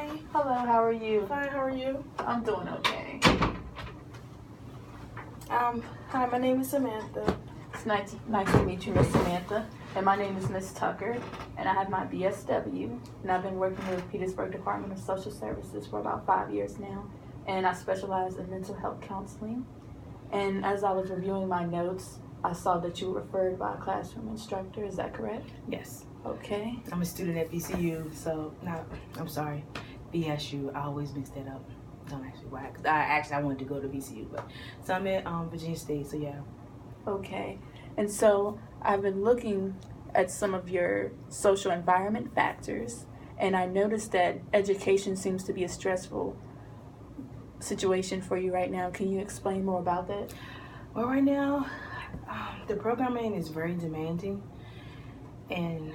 Hi. Hello, how are you? Fine, how are you? I'm doing okay. Hi, my name is Samantha. It's nice to meet you, Miss Samantha. And my name is Miss Tucker, and I have my BSW. And I've been working with Petersburg Department of Social Services for about 5 years now. And I specialize in mental health counseling. And as I was reviewing my notes, I saw that you were referred by a classroom instructor. Is that correct? Yes. Okay. I'm a student at VCU, BSU. I always mix that up. Don't ask me why. Cause I wanted to go to VCU, but so I'm at Virginia State. So yeah. Okay. And so I've been looking at some of your social environment factors, and I noticed that education seems to be a stressful situation for you right now. Can you explain more about that? Well, right now, the programming is very demanding, and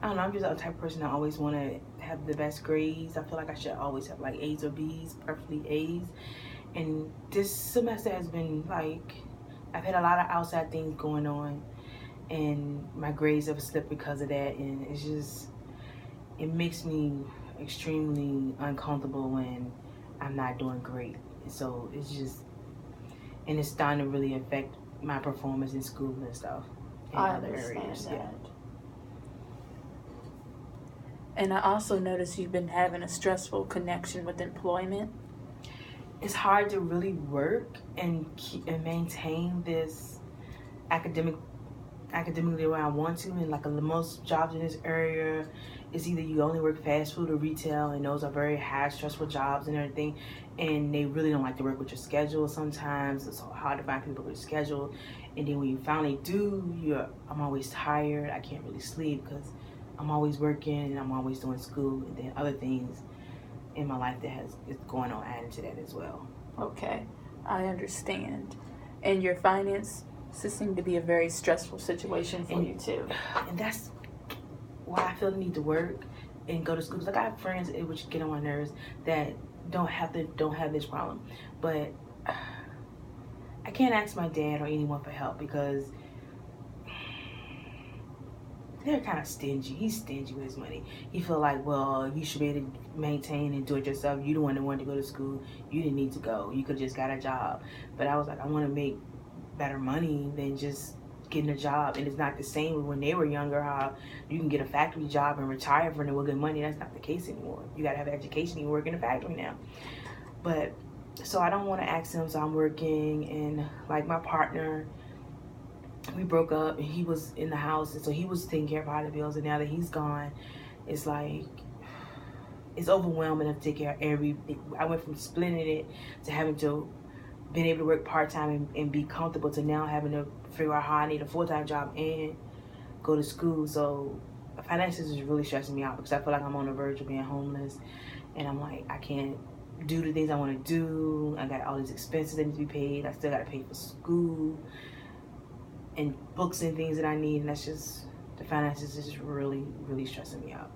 I don't know. I'm just a type of person that always want to have the best grades. I feel like I should always have like A's or B's, preferably A's. And this semester has been like, I've had a lot of outside things going on, and my grades have slipped because of that. And it's just, it makes me extremely uncomfortable when I'm not doing great. So it's just, and it's starting to really affect my performance in school and stuff. In I other understand areas. that. Yeah. And I also noticed you've been having a stressful connection with employment. It's hard to really work and maintain this academically where I want to, and like most jobs in this area, it's either you only work fast food or retail, and those are very high stressful jobs and everything, and they really don't like to work with your schedule. Sometimes it's hard to find people with your schedule, and then when you finally do, I'm always tired. I can't really sleep because I'm always working and I'm always doing school, and then other things in my life that is going on adding to that as well. Okay, I understand. And your finances seem to be a very stressful situation for you too. And that's why I feel the need to work and go to school. Cause I got friends which get on my nerves that don't have this problem, but I can't ask my dad or anyone for help because they're kind of stingy. He's stingy with his money. He feel like, well, you should be able to maintain and do it yourself. You the one that wanted to go to school. You didn't need to go. You could just got a job. But I was like, I want to make better money than just getting a job. And it's not the same when they were younger, how you can get a factory job and retire from it with good money. That's not the case anymore. You got to have education. You work in a factory now. But so I don't want to ask him. So I'm working, and like my partner, we broke up and he was in the house, and so he was taking care of all the bills, and now that he's gone, it's like it's overwhelming to take care of everything. I went from splitting it to having to being able to work part-time and be comfortable to now having to figure out how I need a full-time job and go to school. So finances is really stressing me out because I feel like I'm on the verge of being homeless, and I'm like, I can't do the things I want to do. I got all these expenses that need to be paid. I still got to pay for school and books and things that I need, and that's just, the finances is just really, really stressing me out.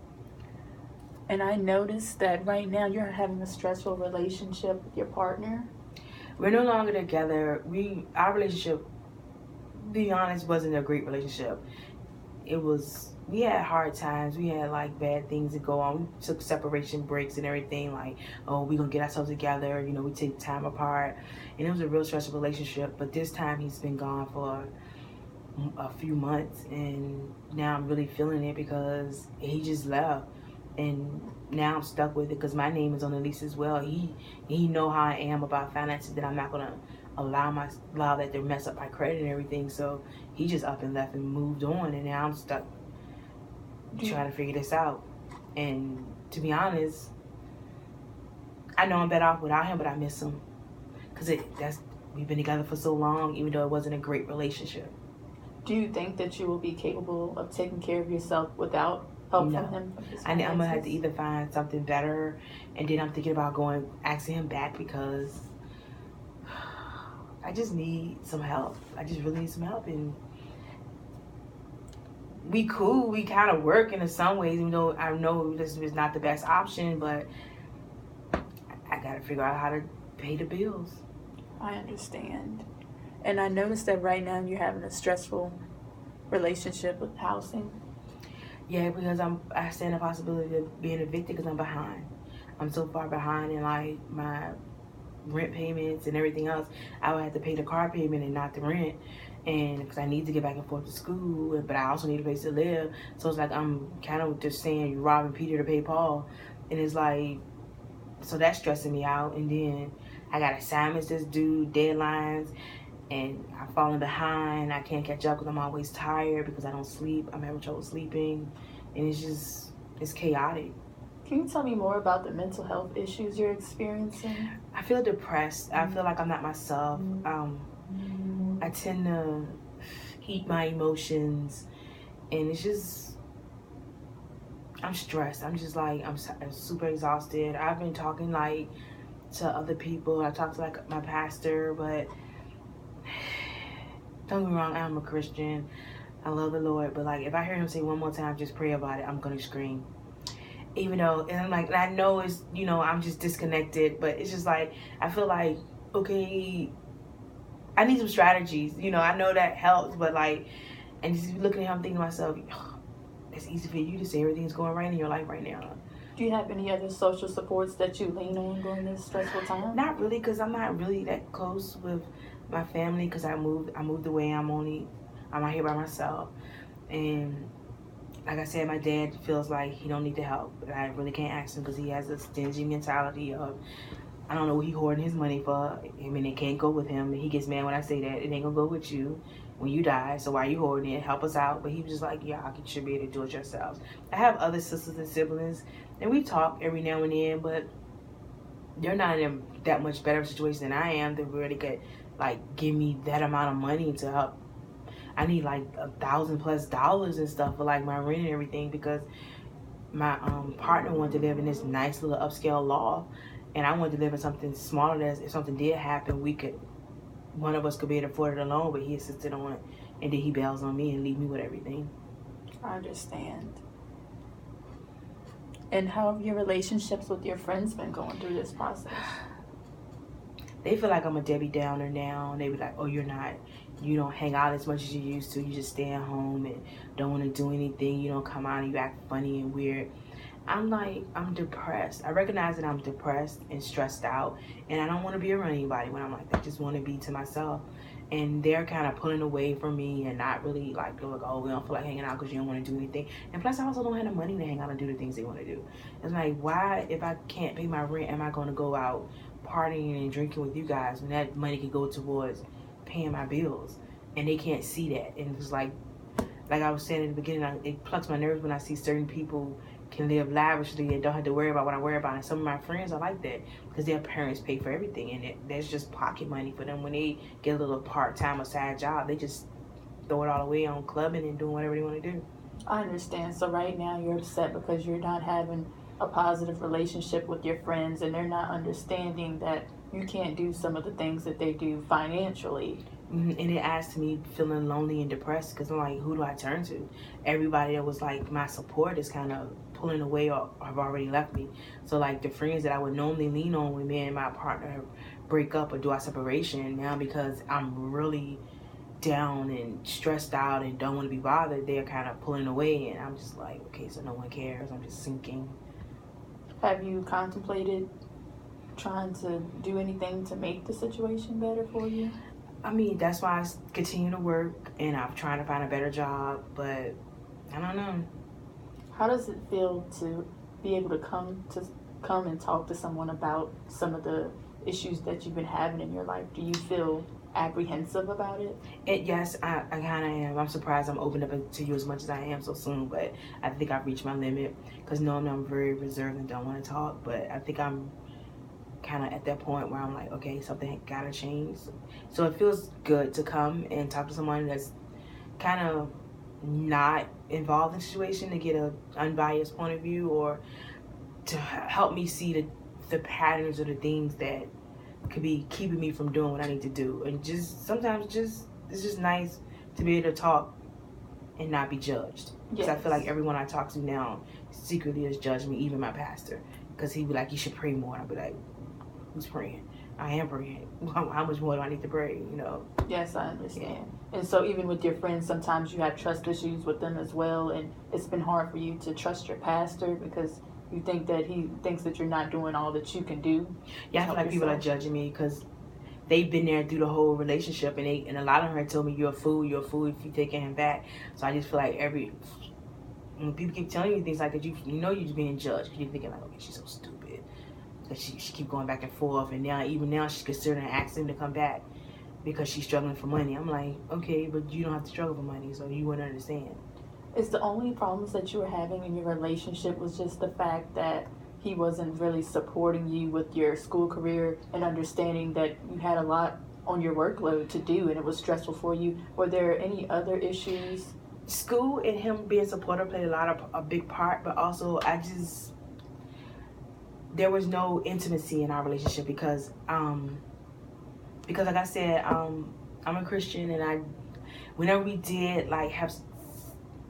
And I noticed that right now you're having a stressful relationship with your partner. We're no longer together. Our relationship, to be honest, wasn't a great relationship. We had hard times. We had like bad things that go on. We took separation breaks and everything, like, oh, we're gonna get ourselves together, we take time apart. And it was a real stressful relationship. But this time he's been gone for a few months, and now I'm really feeling it because he just left, and now I'm stuck with it because my name is on the lease as well. He know how I am about finances, that I'm not gonna allow that to mess up my credit and everything. So he just up and left and moved on, and now I'm stuck trying to figure this out. And to be honest, I know I'm better off without him, but I miss him because we've been together for so long, even though it wasn't a great relationship. Do you think that you will be capable of taking care of yourself without help from him? I'm gonna have to either find something better, and then I'm thinking about asking him back because I just need some help. I just really need some help, and we kind of work in some ways, even though I know this is not the best option, but I gotta figure out how to pay the bills. I understand. And I noticed that right now you're having a stressful relationship with housing. Yeah, because I stand the possibility of being evicted because I'm behind. I'm so far behind in like my rent payments and everything else. I would have to pay the car payment and not the rent, and because I need to get back and forth to school, but I also need a place to live. So it's like I'm kind of just saying you're robbing Peter to pay Paul, and it's like, so that's stressing me out. And then I got assignments that's due, deadlines, and I'm falling behind. I can't catch up because I'm always tired because I don't sleep. I'm having trouble sleeping, and it's chaotic. Can you tell me more about the mental health issues you're experiencing? I feel depressed. I feel like I'm not myself. I tend to eat my emotions, and it's just, I'm stressed. I'm just like, I'm super exhausted. I've been talking like to other people. I talked to like my pastor, but don't get me wrong, I'm a Christian. I love the Lord, but like if I hear him say one more time, just pray about it, I'm gonna scream. Even though, and I'm like, and I know it's, I'm just disconnected, but it's just like, I feel like, okay, I need some strategies. I know that helps, but like, and just looking at him, thinking to myself, oh, it's easy for you to say everything's going right in your life right now. Do you have any other social supports that you lean on during this stressful time? Not really, because I'm not really that close with my family, because I moved away. I'm out here by myself, and like I said, my dad feels like he don't need the help. And I really can't ask him because he has a stingy mentality of, I don't know what he hoarding his money for. I mean, it can't go with him. And he gets mad when I say that. It ain't gonna go with you when you die. So why you hoarding it? Help us out. But he was just like, yeah, you should be able to do it yourselves. I have other sisters and siblings, and we talk every now and then, but they're not in a that much better situation than I am. They really could like give me that amount of money to help. I need like $1,000+ and stuff for like my rent and everything, because my partner wanted to live in this nice little upscale loft, and I wanted to live in something smaller that if something did happen, one of us could be able to afford it alone, but he insisted on it, and then he bails on me and leave me with everything. I understand. And how have your relationships with your friends been going through this process? They feel like I'm a Debbie Downer now, and they be like, oh, you don't hang out as much as you used to. You just stay at home and don't want to do anything. You don't come out and you act funny and weird. I'm like, I'm depressed. I recognize that I'm depressed and stressed out, and I don't want to be around anybody when I'm like that. I just want to be to myself. And they're kind of pulling away from me and not really like, they're like, oh, we don't feel like hanging out because you don't want to do anything. And plus, I also don't have the money to hang out and do the things they want to do. It's like, why, if I can't pay my rent, am I going to go out partying and drinking with you guys when that money can go towards paying my bills? And they can't see that. And it's like I was saying in the beginning, it plucks my nerves when I see certain people can live lavishly and don't have to worry about what I worry about. And some of my friends are like that because their parents pay for everything, and that's just pocket money for them. When they get a little part-time or side job, they just throw it all away on clubbing and doing whatever they want to do. I understand. So right now you're upset because you're not having a positive relationship with your friends, and they're not understanding that you can't do some of the things that they do financially. And it adds to me feeling lonely and depressed, because I'm like, who do I turn to? Everybody that was like my support is kind of pulling away or have already left me. So like the friends that I would normally lean on when me and my partner break up or do our separation, now because I'm really down and stressed out and don't want to be bothered, they're kind of pulling away, and I'm just like, okay, so no one cares. I'm just sinking. Have you contemplated trying to do anything to make the situation better for you? I mean, that's why I continue to work, and I'm trying to find a better job, but I don't know. How does it feel to be able to come and talk to someone about some of the issues that you've been having in your life? Do you feel apprehensive about it? Yes, I kind of am. I'm surprised I'm opening up to you as much as I am so soon, but I think I've reached my limit, because normally I'm very reserved and don't want to talk, but I think I'm kind of at that point where I'm like, okay, something gotta change. So it feels good to come and talk to someone that's kind of not involved in the situation, to get a unbiased point of view, or to help me see the patterns or the things that could be keeping me from doing what I need to do. And just sometimes it's just nice to be able to talk and not be judged. Because yes. I feel like everyone I talk to now secretly has judged me, even my pastor, because he'd be like, you should pray more, and I'd be like, who's praying? I am praying. How much more do I need to pray? You know. Yes, I understand. And so even with your friends, sometimes you have trust issues with them as well, and it's been hard for you to trust your pastor because you think that he thinks that you're not doing all that you can do. Yeah, I feel like people are judging me because they've been there through the whole relationship, and a lot of them told me you're a fool if you taking him back. So I just feel like when people keep telling you things like that, you know you're just being judged. You're thinking like, okay, she's so stupid that she keep going back and forth, and now she's considering asking him to come back because she's struggling for money. I'm like, okay, but you don't have to struggle for money, so you wouldn't understand. Is the only problems that you were having in your relationship was just the fact that he wasn't really supporting you with your school career and understanding that you had a lot on your workload to do and it was stressful for you? Were there any other issues? School and him being supportive played a big part, but also there was no intimacy in our relationship because like I said, I'm a Christian, and whenever we did like have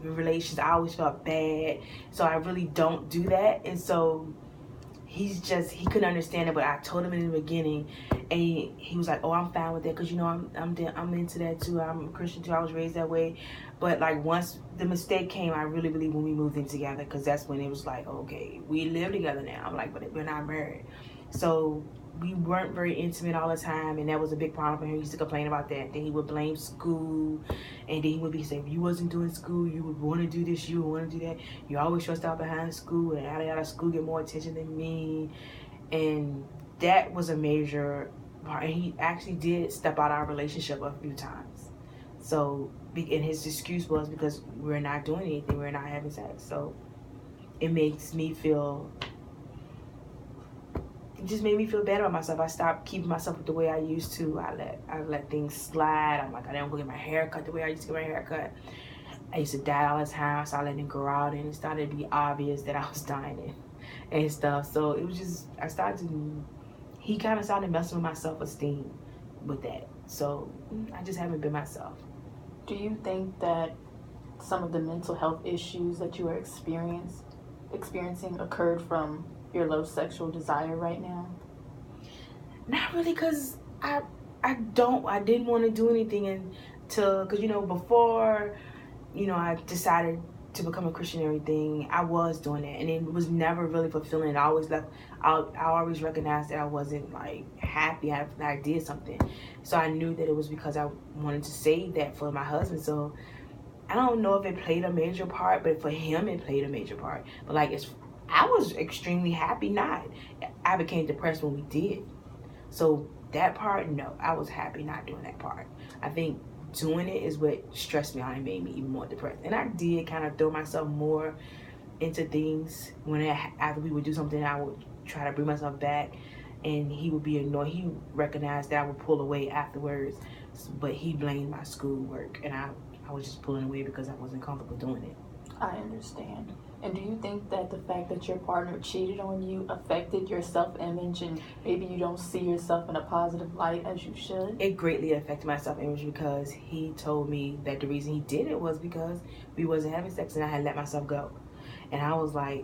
relations, I always felt bad, so I really don't do that. And so he couldn't understand it, but I told him in the beginning, and he was like, oh, I'm fine with that because, you know, I'm into that too. I'm a Christian too. I was raised that way. But like once the mistake came, I really believe when we moved in together, because that's when it was like, okay, we live together now. I'm like, but we're not married. So we weren't very intimate all the time, and that was a big problem for him. He used to complain about that. Then he would blame school, and then he would be saying, if you wasn't doing school, you would want to do this, you would want to do that. You always stressed out behind school, and out of school get more attention than me. And that was a major part. And he actually did step out of our relationship a few times. So, and his excuse was because we're not doing anything, we're not having sex. So it makes me feel... It just made me feel better about myself. I stopped keeping myself the way I used to. I let things slide. I'm like, I don't go get my hair cut the way I used to get my hair cut. I used to dye all the time. I started letting it grow out, and it started to be obvious that I was dying it and stuff. So it was just, he kind of started messing with my self-esteem with that. So I just haven't been myself. Do you think that some of the mental health issues that you are experiencing occurred from your low sexual desire right now? Not really, because I didn't want to do anything because, you know, before, you know, I decided to become a Christian and everything, I was doing that, and it was never really fulfilling. I always recognized that I wasn't like happy that I did something. So I knew that it was because I wanted to save that for my husband. So I don't know if it played a major part, but for him it played a major part. But like I was extremely happy not. I became depressed when we did. So that part, no, I was happy not doing that part. I think doing it is what stressed me out and made me even more depressed. And I did kind of throw myself more into things after we would do something, I would try to bring myself back, and he would be annoyed. He recognized that I would pull away afterwards, but he blamed my schoolwork, and I was just pulling away because I wasn't comfortable doing it. I understand. And do you think that the fact that your partner cheated on you affected your self-image, and maybe you don't see yourself in a positive light as you should? It greatly affected my self-image because he told me that the reason he did it was because we wasn't having sex and I had let myself go. And I was like,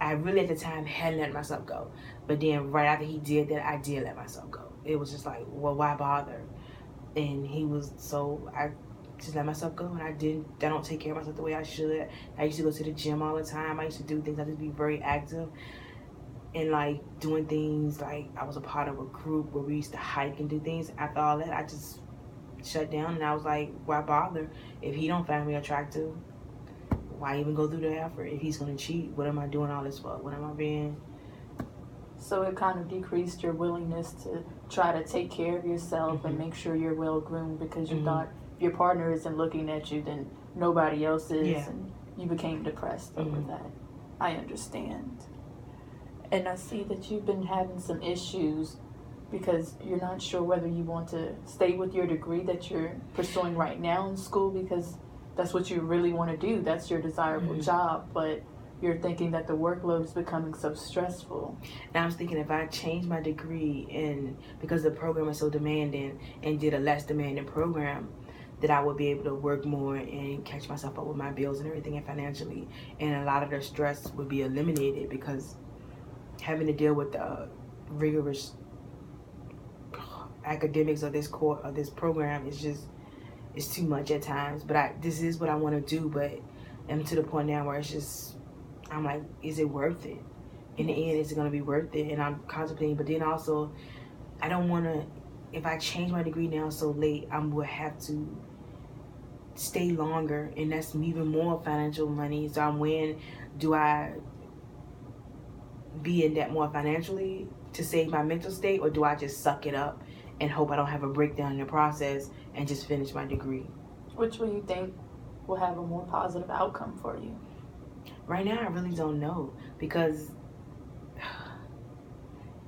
I really at the time hadn't let myself go. But then right after he did that, I did let myself go. It was just like, well, why bother? And I just let myself go, and I don't take care of myself the way I should. I used to go to the gym all the time. I used to do things. I used to be very active and like doing things. Like I was a part of a group where we used to hike and do things. After all that, I just shut down, and I was like, why bother? If he don't find me attractive, why even go through the effort? If he's gonna cheat, what am I doing all this for? What am I being? So it kind of decreased your willingness to try to take care of yourself and make sure you're well groomed because you thought if your partner isn't looking at you, then nobody else is, and you became depressed over that. I understand. And I see that you've been having some issues because you're not sure whether you want to stay with your degree that you're pursuing right now in school because that's what you really want to do. That's your desirable job, but you're thinking that the workload is becoming so stressful. Now I was thinking if I change my degree because the program is so demanding and did a less demanding program, that I would be able to work more and catch myself up with my bills and everything and financially. And a lot of the stress would be eliminated because having to deal with the rigorous academics or this course or this program is just, it's too much at times. But this is what I want to do, but I'm to the point now where it's just, I'm like, is it worth it? In the end, is it going to be worth it? And I'm contemplating, but then also, I don't want to, if I change my degree now so late, I will have to stay longer, and that's even more financial money. So when do I be in debt more financially to save my mental state, or do I just suck it up and hope I don't have a breakdown in the process and just finish my degree? Which will you think will have a more positive outcome for you? Right now, I really don't know, because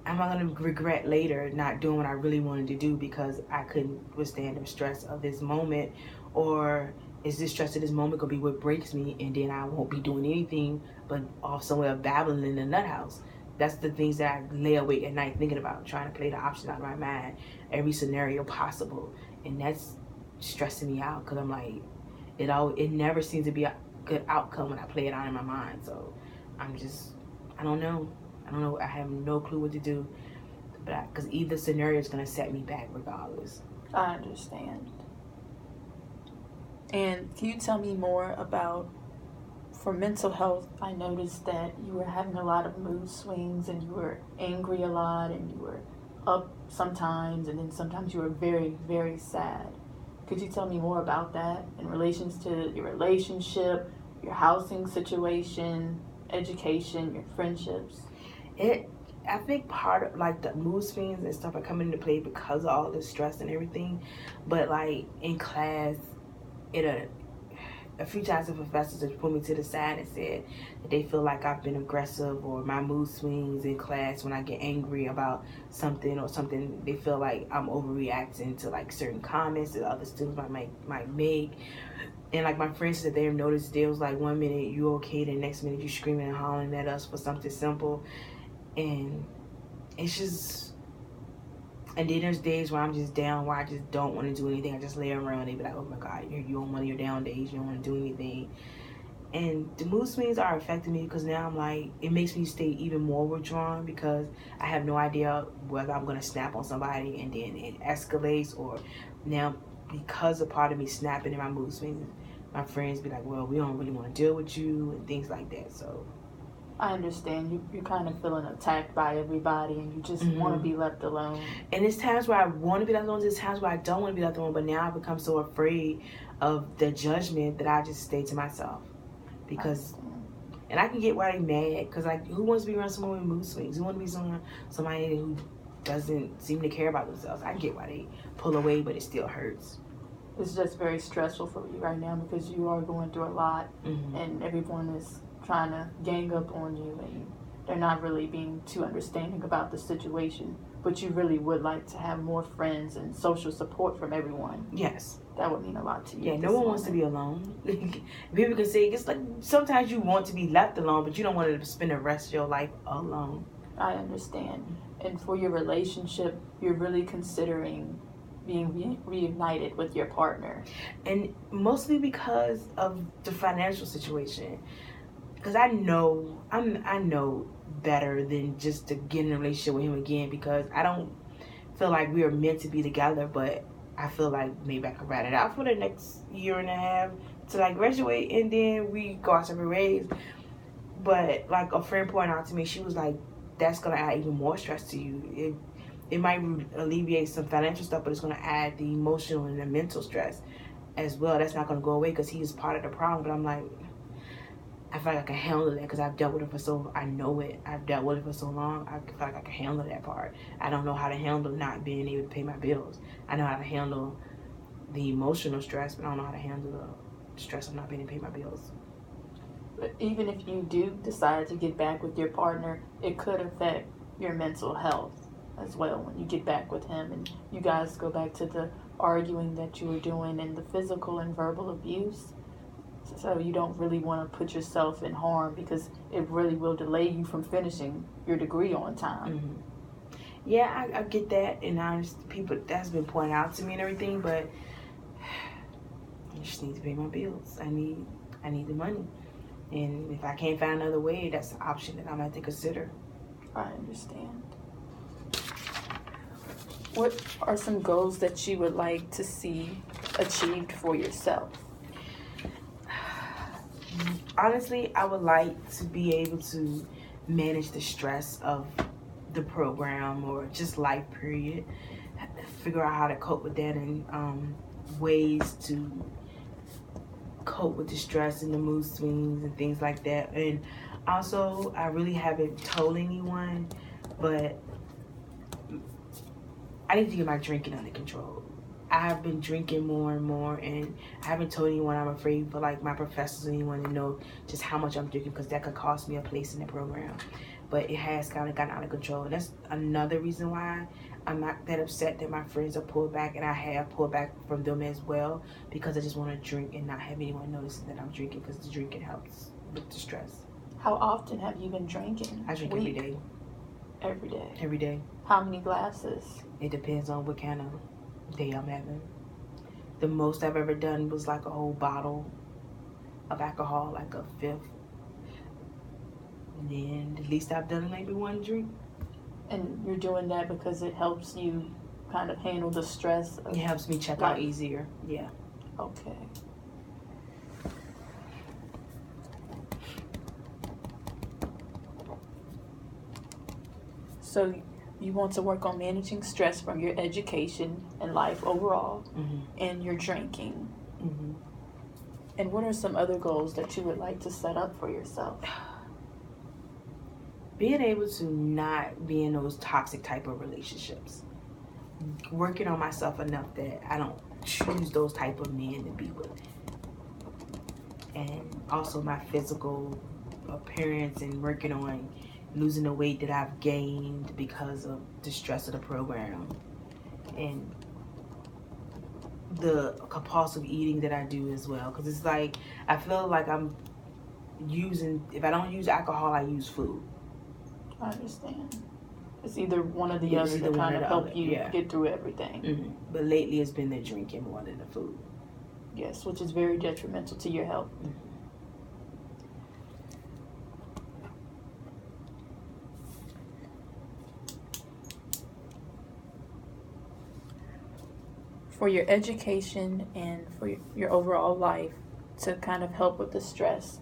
am I going to regret later not doing what I really wanted to do because I couldn't withstand the stress of this moment? Or is this stress of this moment going to be what breaks me, and then I won't be doing anything but off somewhere babbling in the nut house? That's the things that I lay awake at night thinking about, trying to play the options out of my mind, every scenario possible. And that's stressing me out, because I'm like, it never seems to be a good outcome when I play it out in my mind. So I don't know. I have no clue what to do, but because either scenario is going to set me back regardless. I understand. And can you tell me more about, for mental health, I noticed that you were having a lot of mood swings, and you were angry a lot, and you were up sometimes, and then sometimes you were very, very sad. Could you tell me more about that in relations to your relationship, your housing situation, education, your friendships? I think part of like the mood swings and stuff are coming into play because of all the stress and everything. But like in class, a few times the professors have put me to the side and said that they feel like I've been aggressive, or my mood swings in class when I get angry about something or something, they feel like I'm overreacting to like certain comments that other students might make. And like my friends said, they have noticed, they was like, 1 minute you okay, the next minute you screaming and hollering at us for something simple. And it's just, and then there's days where I'm just down, where I just don't want to do anything. I just lay around and be like, oh my God, you're on one of your down days, you don't want to do anything. And the mood swings are affecting me, because now I'm like, it makes me stay even more withdrawn, because I have no idea whether I'm going to snap on somebody and then it escalates, or now because a part of me snapping in my mood swings, my friends be like, well, we don't really want to deal with you and things like that. So I understand. You're kind of feeling attacked by everybody, and you just want to be left alone. And it's times where I want to be left alone. There's times where I don't want to be left alone. But now I've become so afraid of the judgment that I just stay to myself. Because, and I can get why they mad. Because like, who wants to be around someone with mood swings? Who wants to be somebody who doesn't seem to care about themselves? I get why they pull away, but it still hurts. It's just very stressful for you right now, because you are going through a lot, and everyone is trying to gang up on you, and they're not really being too understanding about the situation, but you really would like to have more friends and social support from everyone. Yes. That would mean a lot to you. Yeah, no one wants to be alone. People can say, it's like, sometimes you want to be left alone, but you don't want to spend the rest of your life alone. I understand. And for your relationship, you're really considering being reunited with your partner. And mostly because of the financial situation. Because I know better than just to get in a relationship with him again, because I don't feel like we are meant to be together, but I feel like maybe I could ride it out for the next year and a half till I graduate, and then we go our separate ways. But like a friend pointed out to me, she was like, that's going to add even more stress to you. It might alleviate some financial stuff, but it's going to add the emotional and the mental stress as well. That's not going to go away, because he is part of the problem. But I'm like, I feel like I can handle that, because I've dealt with it I know it. I've dealt with it for so long. I feel like I can handle that part. I don't know how to handle not being able to pay my bills. I know how to handle the emotional stress, but I don't know how to handle the stress of not being able to pay my bills. But even if you do decide to get back with your partner, it could affect your mental health as well when you get back with him, and you guys go back to the arguing that you were doing and the physical and verbal abuse. So you don't really want to put yourself in harm, because it really will delay you from finishing your degree on time. Yeah, I get that, and people, that's been pointed out to me and everything, but I just need to pay my bills. I need the money, and if I can't find another way, that's an option that I'm going to have to consider. I understand. What are some goals that you would like to see achieved for yourself? Honestly, I would like to be able to manage the stress of the program or just life period. Figure out how to cope with that and ways to cope with the stress and the mood swings and things like that. And also, I really haven't told anyone, but I need to get my drinking under control. I have been drinking more and more, and I haven't told anyone. I'm afraid for like my professors or anyone to know just how much I'm drinking, because that could cost me a place in the program. But it has kind of gotten out of control, and that's another reason why I'm not that upset that my friends are pulled back, and I have pulled back from them as well, because I just want to drink and not have anyone noticing that I'm drinking, because the drinking helps with the stress. How often have you been drinking? I drink every day. Every day? Every day. How many glasses? It depends on what kind of day I'm having. The most I've ever done was like a whole bottle of alcohol, like a fifth. And then the least I've done maybe one drink. And you're doing that because it helps you kind of handle the stress? It helps me check out easier. Yeah. Okay. So you want to work on managing stress from your education and life overall, and your drinking. And what are some other goals that you would like to set up for yourself? Being able to not be in those toxic type of relationships. Working on myself enough that I don't choose those type of men to be with. And also my physical appearance, and working on losing the weight that I've gained because of the stress of the program, and the compulsive eating that I do as well. Because it's like, I feel like I'm using, if I don't use alcohol, I use food. I understand. It's either one or the other to kind of help you get through everything. But lately it's been the drinking more than the food. Yes, which is very detrimental to your health. For your education and for your overall life, to kind of help with the stress,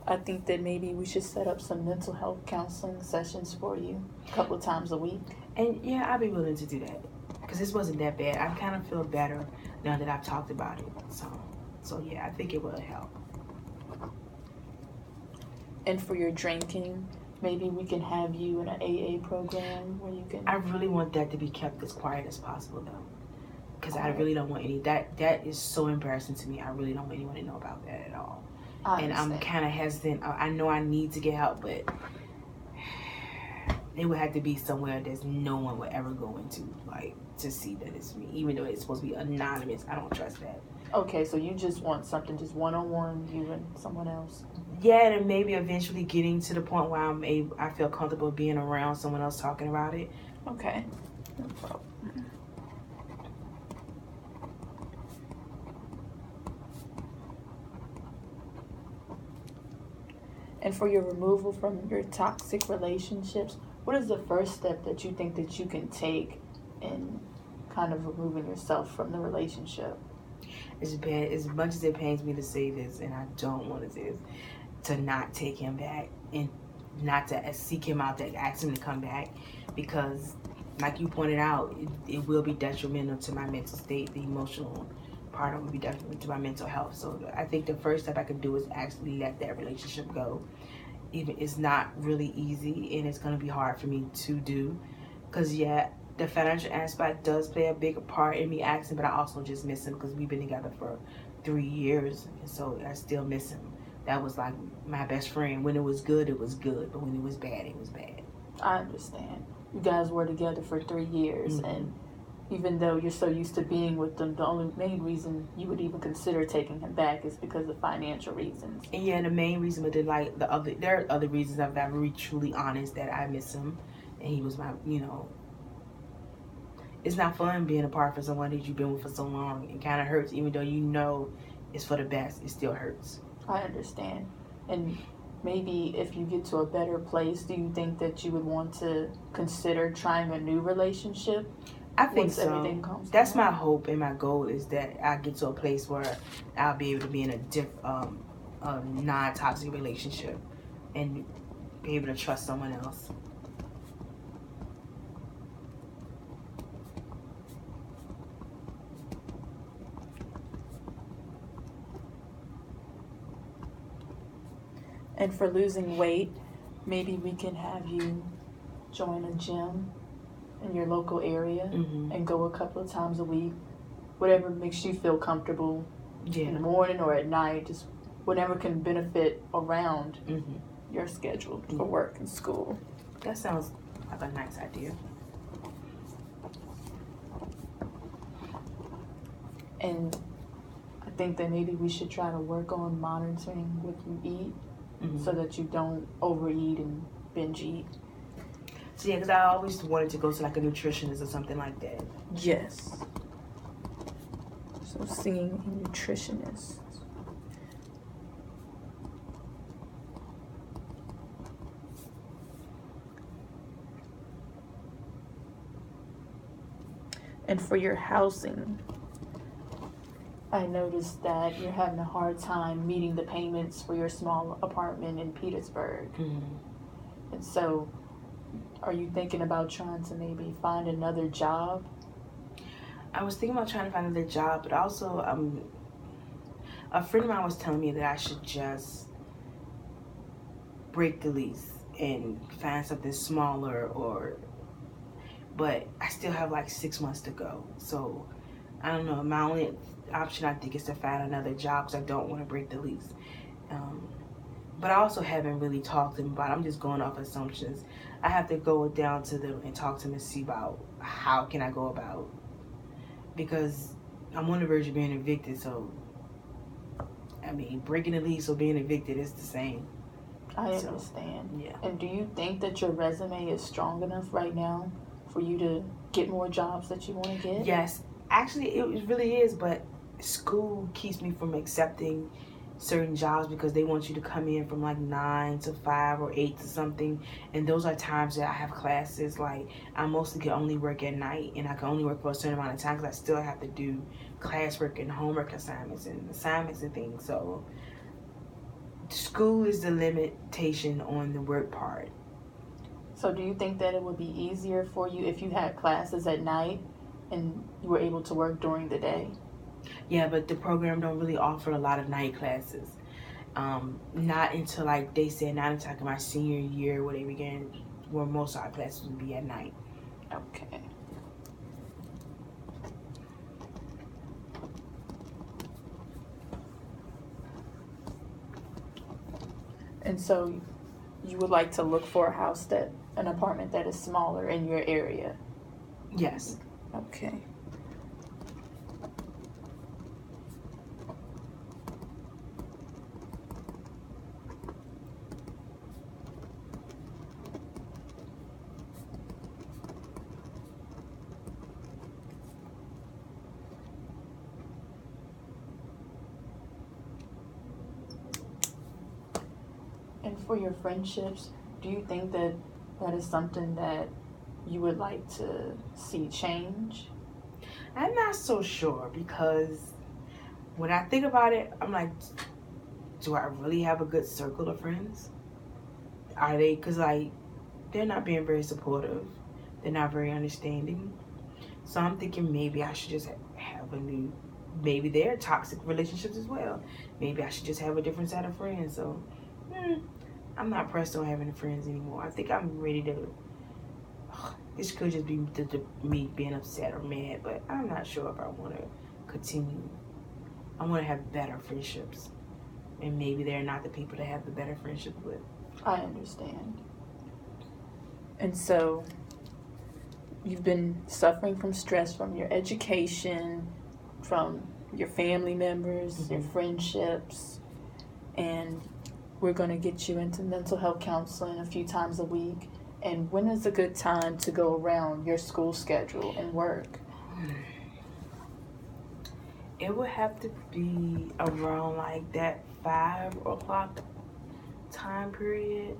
I think that maybe we should set up some mental health counseling sessions for you a couple of times a week. And yeah, I'd be willing to do that, because this wasn't that bad. I kind of feel better now that I've talked about it. So yeah, I think it will help. And for your drinking, maybe we can have you in an AA program where you can... I really want that to be kept as quiet as possible, though. Because I really don't want any, that is so embarrassing to me. I really don't want anyone to know about that at all. And I'm kind of hesitant. I know I need to get help, but it would have to be somewhere that no one would ever go into, like, to see that it's me. Even though it's supposed to be anonymous, I don't trust that. Okay, so you just want something just one-on-one, you and someone else? Yeah, and maybe eventually getting to the point where I feel comfortable being around someone else talking about it. Okay, no problem. And for your removal from your toxic relationships, what is the first step that you think that you can take in kind of removing yourself from the relationship? As much as it pains me to say this, and I don't want to say this, to not take him back and not to seek him out, to ask him to come back, because like you pointed out, it will be detrimental to my mental state. The emotional part of it will be detrimental to my mental health. So I think the first step I can do is actually let that relationship go. Even it's not really easy, and it's going to be hard for me to do, because yeah, the financial aspect does play a big part in me asking, but I also just miss him, because we've been together for 3 years, and so I still miss him. That was like my best friend. When it was good, but when it was bad, it was bad. I understand. You guys were together for 3 years, and even though you're so used to being with them, the only main reason you would even consider taking him back is because of financial reasons. And yeah, the main reason, but then like there are other reasons. I'm very truly honest that I miss him, and he was my, it's not fun being apart from someone that you've been with for so long. It kind of hurts, even though you know it's for the best. It still hurts. I understand. And maybe if you get to a better place, do you think that you would want to consider trying a new relationship? I think once so. everything comes That's together? my hope and my goal is that I get to a place where I'll be able to be in a non-toxic relationship and be able to trust someone else. And for losing weight, maybe we can have you join a gym in your local area and go a couple of times a week, whatever makes you feel comfortable in the morning or at night, just whatever can benefit around your schedule for work and school. That sounds like a nice idea. And I think that maybe we should try to work on monitoring what you eat so that you don't overeat and binge eat. So yeah, because I always wanted to go to like a nutritionist or something like that. Yes. So seeing a nutritionist. And for your housing, I noticed that you're having a hard time meeting the payments for your small apartment in Petersburg. And so, are you thinking about trying to maybe find another job? I was thinking about trying to find another job, but also a friend of mine was telling me that I should just break the lease and find something smaller but I still have like 6 months to go. So I don't know. My only option I think is to find another job because I don't want to break the lease. But I also haven't really talked to them about it. I'm just going off assumptions. I have to go down to them and talk to them and see about how can I go about, because I'm on the verge of being evicted. So I mean, breaking the lease or being evicted is the same. I understand. Yeah. And do you think that your resume is strong enough right now for you to get more jobs that you want to get? Yes. Actually, it really is, but school keeps me from accepting certain jobs because they want you to come in from like 9 to 5 or 8 to something, and those are times that I have classes. Like I mostly can only work at night, and I can only work for a certain amount of time because I still have to do classwork and homework assignments and things. So school is the limitation on the work part. So do you think that it would be easier for you if you had classes at night and you were able to work during the day? Yeah, but the program don't really offer a lot of night classes. Not until like they said, not until like my senior year where they began, where most of our classes would be at night. Okay. And so you would like to look for an apartment that is smaller in your area? Yes. Okay. And for your friendships, do you think that is something that you would like to see change? I'm not so sure because when I think about it, I'm like, do I really have a good circle of friends? Are they? Because like, they're not being very supportive. They're not very understanding. So I'm thinking maybe I should just have maybe they're toxic relationships as well. Maybe I should just have a different set of friends. So I'm not pressed on having friends anymore. I think I'm ready to. This could just be me being upset or mad, but I'm not sure if I want to continue. I want to have better friendships, and maybe they're not the people to have the better friendship with. I understand. And so you've been suffering from stress from your education, from your family members, your friendships, and we're going to get you into mental health counseling a few times a week. And when is a good time to go around your school schedule and work? It would have to be around like that 5 o'clock time period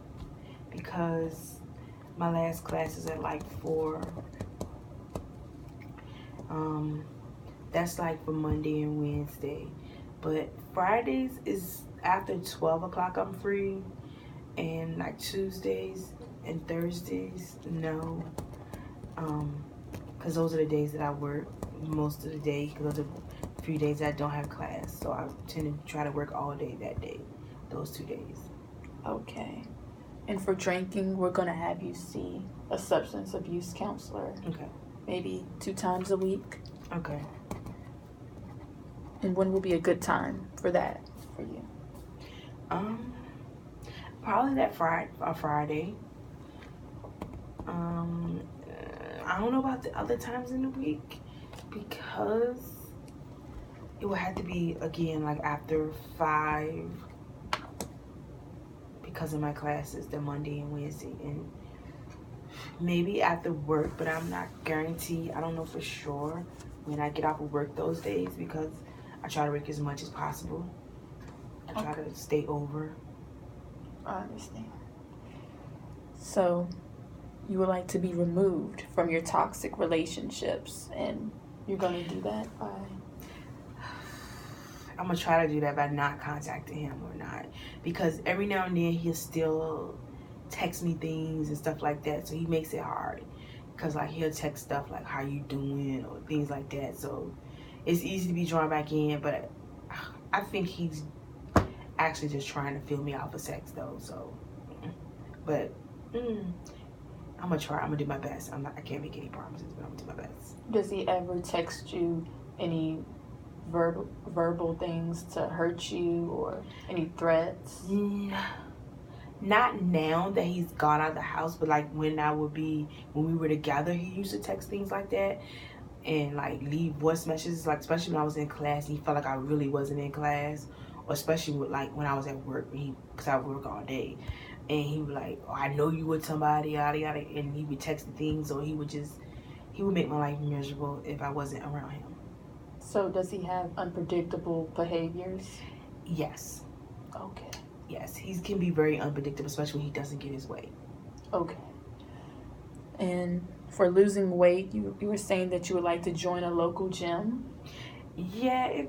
because my last class is at like 4. That's like for Monday and Wednesday. But Fridays is after 12 o'clock I'm free. And like Tuesdays and Thursdays, no. Because those are the days that I work most of the day. Because those are a few days I don't have class. So I tend to try to work all day that day, those 2 days. Okay. And for drinking, we're going to have you see a substance abuse counselor. Okay. Maybe 2 times a week. Okay. And when will be a good time for that for you? Probably that Friday. I don't know about the other times in the week because it would have to be again like after 5 because of my classes, the Monday and Wednesday, and maybe after work, but I'm not guaranteed. I don't know for sure when I get off of work those days because I try to work as much as possible. I try to stay over. I understand. So you would like to be removed from your toxic relationships, and you're going to do that by... I'm going to try to do that by not contacting him or not. Because every now and then he'll still text me things and stuff like that. So he makes it hard. Because like he'll text stuff like, how you doing? Or things like that. So it's easy to be drawn back in. But I think he's actually just trying to fill me out for sex though. So, but I'm going to try. I'm going to do my best. I can't make any promises, but I'm going to do my best. Does he ever text you any verbal things to hurt you or any threats? Not now that he's gone out of the house, but like when we were together, he used to text things like that and like leave voice messages, like especially when I was in class and he felt like I really wasn't in class, or especially with like when I was at work, because I work all day, and he would like, oh, I know you with somebody, yada yada, and he would text things, or he would make my life miserable if I wasn't around him. So does he have unpredictable behaviors? Yes. Okay. Yes, he can be very unpredictable, especially when he doesn't get his way. Okay. And for losing weight, you were saying that you would like to join a local gym? Yeah,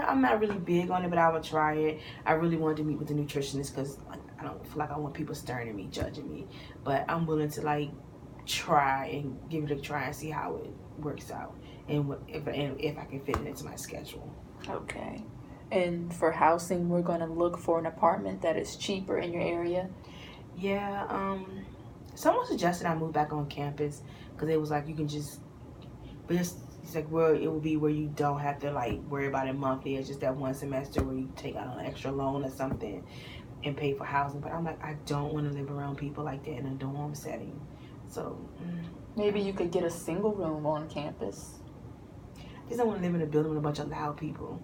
I'm not really big on it, but I would try it. I really wanted to meet with the nutritionist because I don't feel like I want people staring at me, judging me. But I'm willing to like try and give it a try and see how it works out, and if I can fit it into my schedule. Okay. And for housing, we're going to look for an apartment that is cheaper in your area? Yeah, someone suggested I move back on campus because it was like you can just, but it's like where it will be where you don't have to like worry about it monthly. It's just that one semester where you take out an extra loan or something and pay for housing. But I'm like, I don't want to live around people like that in a dorm setting. So maybe you could get a single room on campus. I just don't want to live in a building with a bunch of loud people.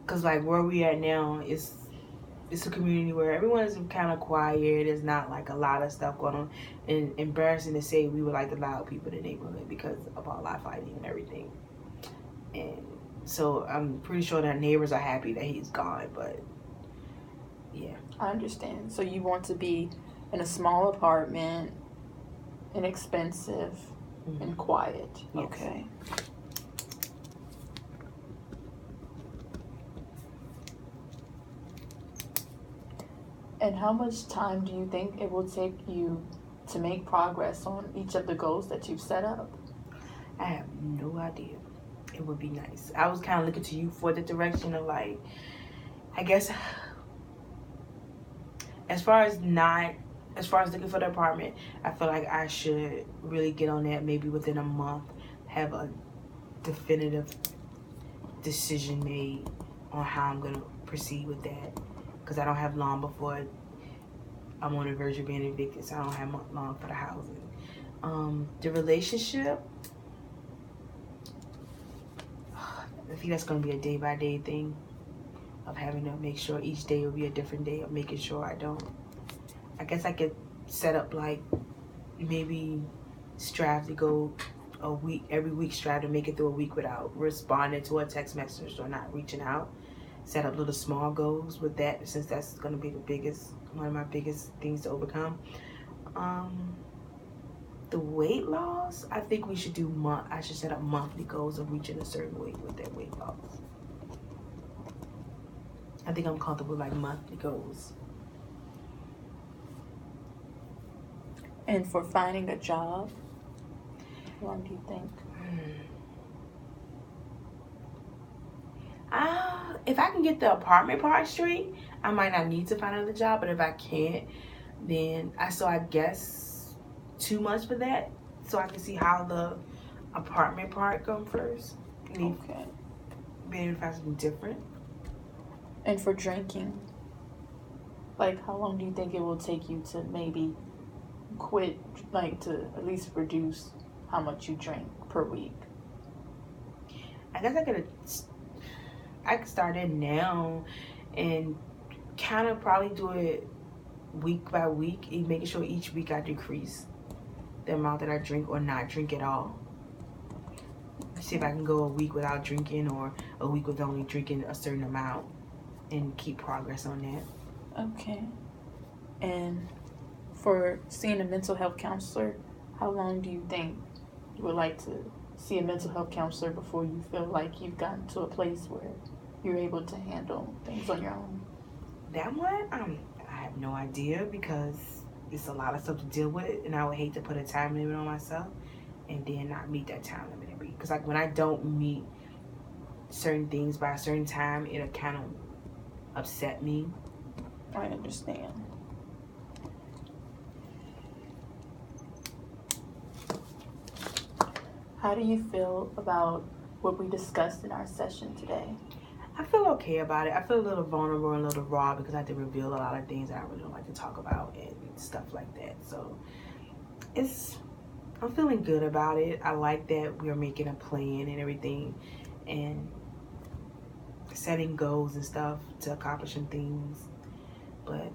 Because like where we at now, it's a community where everyone is kind of quiet. There's not like a lot of stuff going on. And embarrassing to say, we were like the loud people in the neighborhood because of all our fighting and everything. And so I'm pretty sure that neighbors are happy that he's gone. But yeah. I understand. So you want to be in a small apartment, inexpensive, and quiet. Yes. Okay. And how much time do you think it will take you to make progress on each of the goals that you've set up? I have no idea. It would be nice. I was kind of looking to you for the direction of like, I guess, as far as looking for the apartment, I feel like I should really get on that maybe within a month, have a definitive decision made on how I'm going to proceed with that. Because I don't have long before I'm on the verge of being evicted, so I don't have long for the housing. The relationship, I think that's going to be a day-by-day thing of having to make sure each day will be a different day of making sure I guess I could set up like maybe strive to go every week strive to make it through a week without responding to a text message or not reaching out. set up little small goals with that, since that's going to be one of my biggest things to overcome. The weight loss, I think we should I should set up monthly goals of reaching a certain weight with that weight loss. I think I'm comfortable with like monthly goals. And for finding a job, how long do you think? If I can get the apartment part straight, I might not need to find another job. But if I can't, then I guess 2 months for that, so I can see how the apartment part comes first. Okay. Being able to find something different. And for drinking, like how long do you think it will take you to maybe quit, like to at least reduce how much you drink per week? I guess I could start it now and kind of probably do it week by week, and making sure each week I decrease the amount that I drink or not drink at all. See if I can go a week without drinking or a week with only drinking a certain amount and keep progress on that. Okay. And for seeing a mental health counselor, how long do you think you would like to see a mental health counselor before you feel like you've gotten to a place where you're able to handle things on your own? That one, I have no idea, because it's a lot of stuff to deal with, and I would hate to put a time limit on myself and then not meet that time limit every week. Because like when I don't meet certain things by a certain time, it'll kind of upset me. I understand. How do you feel about what we discussed in our session today? I feel okay about it. I feel a little vulnerable and a little raw because I had to reveal a lot of things that I really don't like to talk about and stuff like that. So I'm feeling good about it. I like that we're making a plan and everything and setting goals and stuff to accomplishing things. But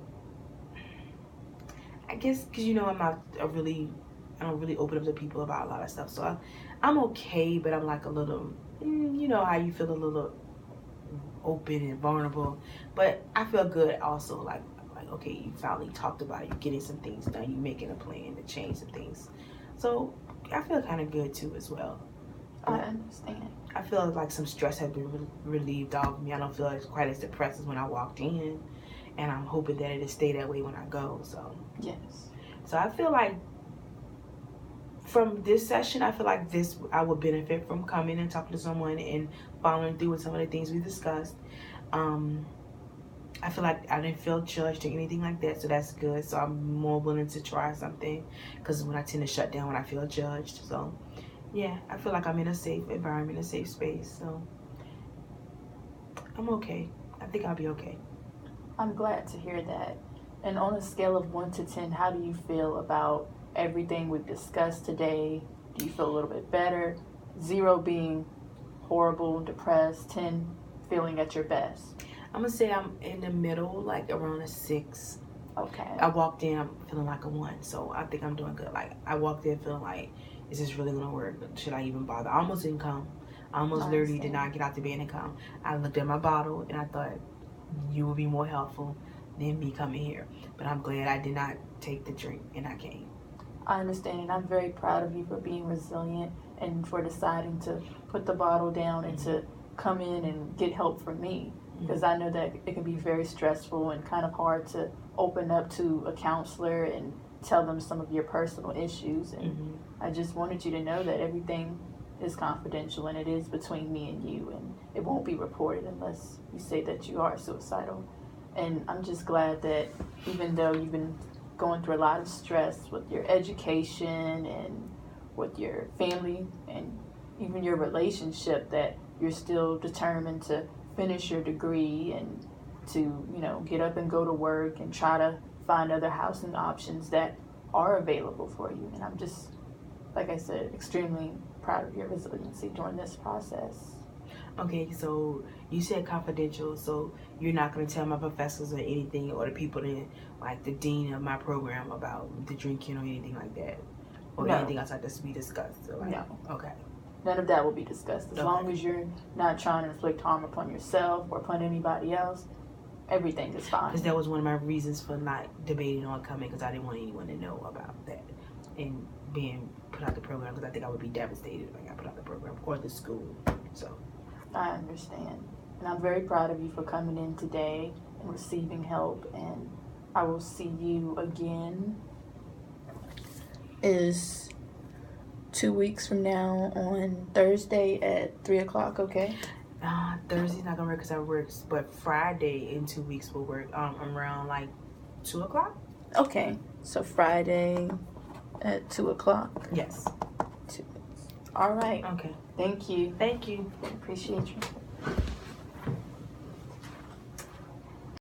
I guess because I'm not I don't really open up to people about a lot of stuff. So I'm okay, but I'm like a little, how you feel a little open and vulnerable. But I feel good also, like okay, you finally talked about it, you're getting some things done, you're making a plan to change some things. So I feel kind of good too as well. I understand. I feel like some stress has been relieved off me. I don't feel like quite as depressed as when I walked in, and I'm hoping that it'll stay that way when I go. So yes. So I feel like from this session, I feel like I will benefit from coming and talking to someone and following through with some of the things we discussed. I feel like I didn't feel judged or anything like that, so that's good. So I'm more willing to try something, because when I tend to shut down when I feel judged. So yeah, I feel like I'm in a safe environment, a safe space. So I'm okay. I think I'll be okay. I'm glad to hear that. And on a scale of 1 to 10, how do you feel about everything we've discussed today? Do you feel a little bit better? 0 being horrible, depressed, 10 feeling at your best. I'm gonna say I'm in the middle, like around a 6. Okay. I walked in, I'm feeling like a 1, so I think I'm doing good. Like I walked in feeling like, is this really gonna work? Should I even bother? I almost didn't come. I almost literally did not get out the bed and come. I looked at my bottle and I thought you would be more helpful than me coming here. But I'm glad I did not take the drink and I came. I understand, and I'm very proud of you for being resilient and for deciding to put the bottle down and to come in and get help from me. Because I know that it can be very stressful and kind of hard to open up to a counselor and tell them some of your personal issues. And I just wanted you to know that everything is confidential and it is between me and you, and it won't be reported unless you say that you are suicidal. And I'm just glad that even though you've been going through a lot of stress with your education and with your family and even your relationship, that you're still determined to finish your degree and to, get up and go to work and try to find other housing options that are available for you. And I'm just, like I said, extremely proud of your resiliency during this process. Okay, so you said confidential, so you're not going to tell my professors or anything, or the people in, like the dean of my program, about the drinking or anything like that? Or anything else like this we discussed? So like, no. Okay. None of that will be discussed. As Okay. long as you're not trying to inflict harm upon yourself or upon anybody else, everything is fine. Because that was one of my reasons for not debating on coming, because I didn't want anyone to know about that and being put out the program, because I think I would be devastated if I got put out the program or the school. So I understand. And I'm very proud of you for coming in today and receiving help. And I will see you again. Is 2 weeks from now on Thursday at 3 o'clock, okay? Thursday's not gonna work because I work, but Friday in 2 weeks will work. Around like 2 o'clock. Okay, so Friday at 2 o'clock. Yes. 2 weeks. All right. Okay. Thank you. Thank you. Appreciate you.